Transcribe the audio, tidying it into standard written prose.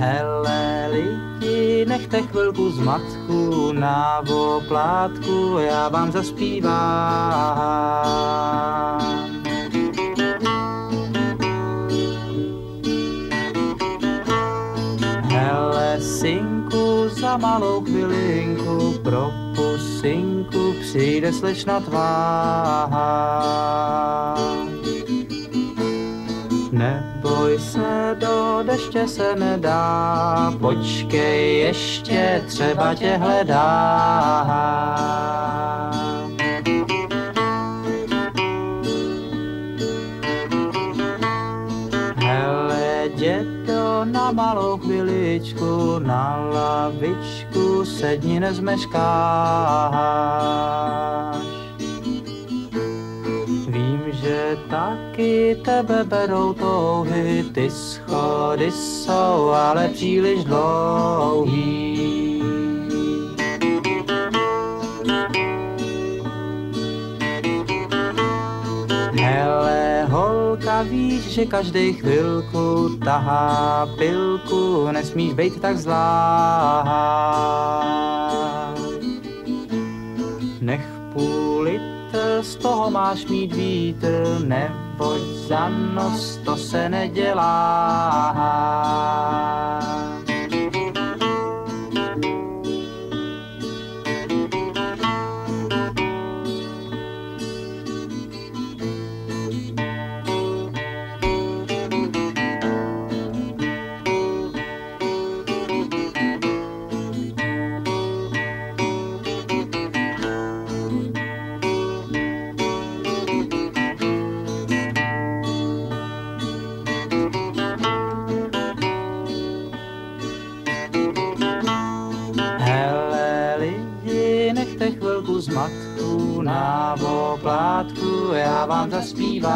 Hele lidi, nechte chvilku zmatku na oplátku, já vám zaspívám. Hele synku, za malou chvilinku pro pusinku přijde slečna tvá. Neboj se, do deště se nedá, počkej ještě, třeba tě hledá. Hele dědo, na malou chviličku, na lavičku sedni, nezmeškáš. Vím, že taky tebe berou touhy, ty schody jsou ale příliš dlouhý. Hele holka, víš, že každej chvilku tahá pilku, nesmíš bejt tak zlá. Nech půl litr, z toho máš mít vítr, neboť za nos to se nedělá. Chvilku zmatku na oplátku, já vám zaspívám.